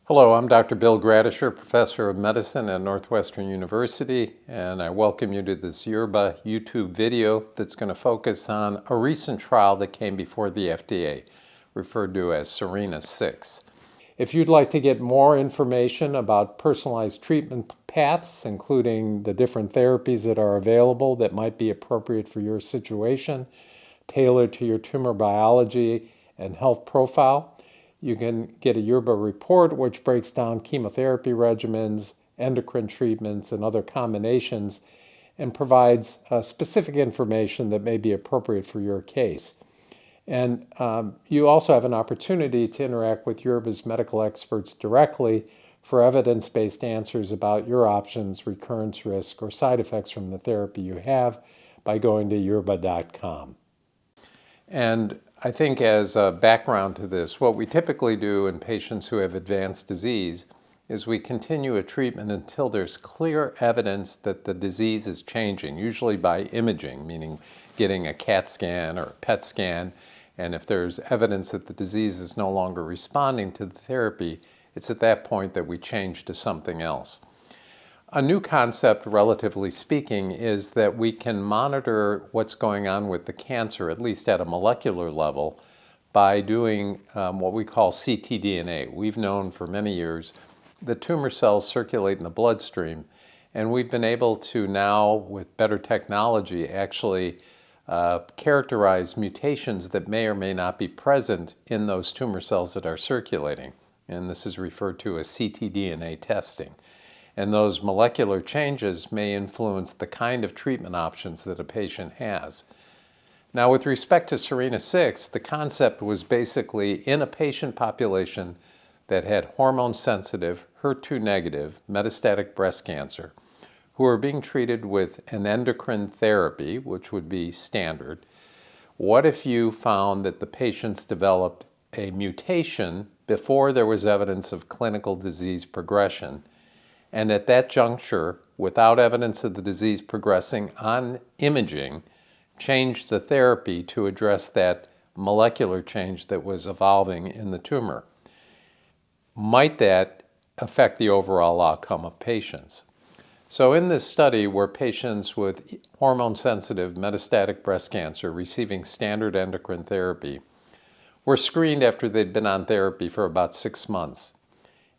Hello, I'm Dr. Bill Gradishar, Professor of Medicine at Northwestern University, and I welcome you to this Yerbba YouTube video that's going to focus on a recent trial that came before the FDA, referred to as SERENA-6. If you'd like to get more information about personalized treatment paths, including the different therapies that are available that might be appropriate for your situation, tailored to your tumor biology and health profile, you can get a Yerbba report which breaks down chemotherapy regimens, endocrine treatments, and other combinations, and provides specific information that may be appropriate for your case. And you also have an opportunity to interact with Yerbba's medical experts directly for evidence-based answers about your options, recurrence risk, or side effects from the therapy you have by going to yerbba.com. And I think as a background to this, what we typically do in patients who have advanced disease is we continue a treatment until there's clear evidence that the disease is changing, usually by imaging, meaning getting a CAT scan or a PET scan. And if there's evidence that the disease is no longer responding to the therapy, it's at that point that we change to something else. A new concept, relatively speaking, is that we can monitor what's going on with the cancer, at least at a molecular level, by doing what we call ctDNA. We've known for many years that tumor cells circulate in the bloodstream, and we've been able to now, with better technology, actually characterize mutations that may or may not be present in those tumor cells that are circulating. And this is referred to as ctDNA testing. And those molecular changes may influence the kind of treatment options that a patient has. Now, with respect to SERENA-6, the concept was basically in a patient population that had hormone-sensitive, HER2-negative metastatic breast cancer, who are being treated with an endocrine therapy, which would be standard. What if you found that the patients developed a mutation before there was evidence of clinical disease progression? And at that juncture, without evidence of the disease progressing on imaging, changed the therapy to address that molecular change that was evolving in the tumor. Might that affect the overall outcome of patients? So in this study, where patients with hormone-sensitive metastatic breast cancer receiving standard endocrine therapy were screened after they'd been on therapy for about 6 months.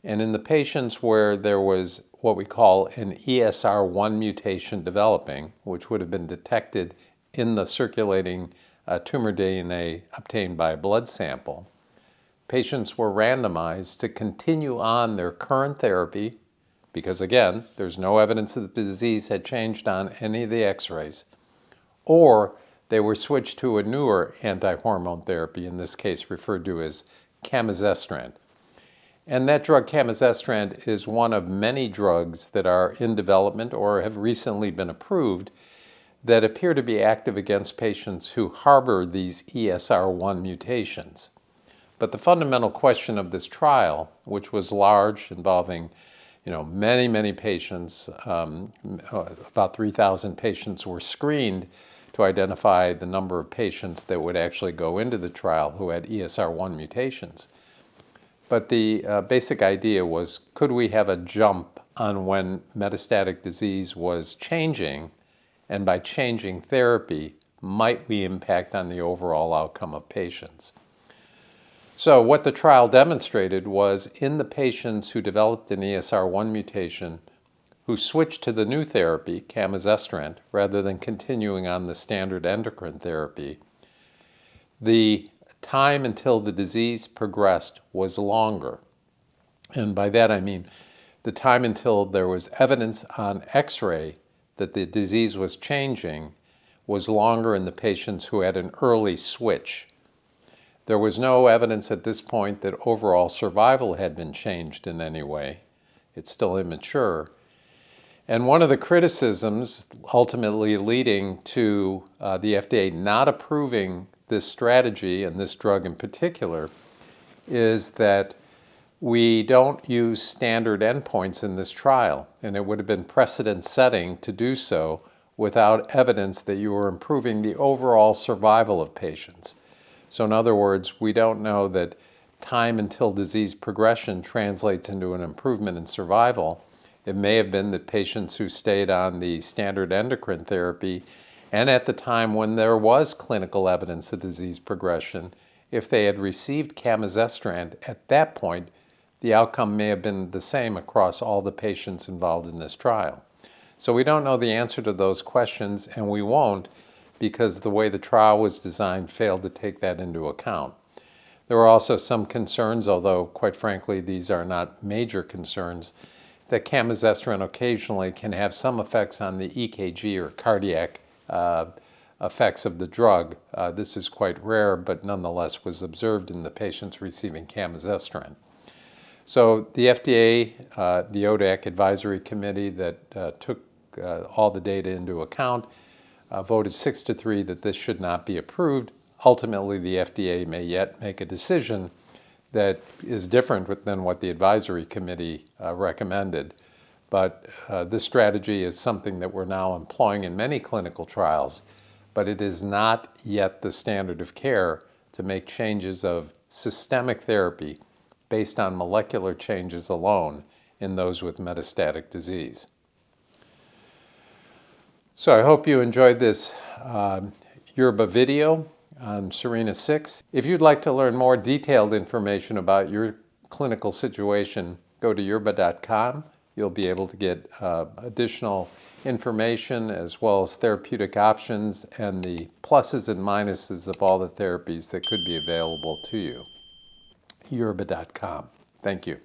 And in the patients where there was what we call an ESR1 mutation developing, which would have been detected in the circulating tumor DNA obtained by a blood sample, patients were randomized to continue on their current therapy, because again, there's no evidence that the disease had changed on any of the x-rays, or they were switched to a newer anti-hormone therapy, in this case referred to as camizestrant. And that drug camizestrant is one of many drugs that are in development or have recently been approved that appear to be active against patients who harbor these ESR1 mutations. But the fundamental question of this trial, which was large, involving many patients, about 3,000 patients were screened to identify the number of patients that would actually go into the trial who had ESR1 mutations. But the basic idea was, could we have a jump on when metastatic disease was changing, and by changing therapy, might we impact on the overall outcome of patients? So what the trial demonstrated was, in the patients who developed an ESR1 mutation, who switched to the new therapy, camizestrant, rather than continuing on the standard endocrine therapy, the time until the disease progressed was longer. And by that I mean the time until there was evidence on x-ray that the disease was changing was longer in the patients who had an early switch. There was no evidence at this point that overall survival had been changed in any way. It's still immature. And one of the criticisms ultimately leading to the FDA not approving this strategy, and this drug in particular, is that we don't use standard endpoints in this trial, and it would have been precedent-setting to do so without evidence that you were improving the overall survival of patients. So in other words, we don't know that time until disease progression translates into an improvement in survival, it may have been that patients who stayed on the standard endocrine therapy, and at the time when there was clinical evidence of disease progression, if they had received camizestrant at that point, the outcome may have been the same across all the patients involved in this trial. So we don't know the answer to those questions, and we won't, because the way the trial was designed failed to take that into account. There were also some concerns, although quite frankly these are not major concerns, that camizestrant occasionally can have some effects on the EKG or cardiac effects of the drug. This is quite rare, but nonetheless was observed in the patients receiving camizestrant. So the FDA, the ODAC advisory committee that took all the data into account, voted 6-3 that this should not be approved. Ultimately, the FDA may yet make a decision that is different than what the advisory committee recommended. But this strategy is something that we're now employing in many clinical trials, but it is not yet the standard of care to make changes of systemic therapy based on molecular changes alone in those with metastatic disease. So I hope you enjoyed this Yerbba video on SERENA-6. If you'd like to learn more detailed information about your clinical situation, go to yerbba.com. You'll be able to get additional information as well as therapeutic options and the pluses and minuses of all the therapies that could be available to you. Yerbba.com. Thank you.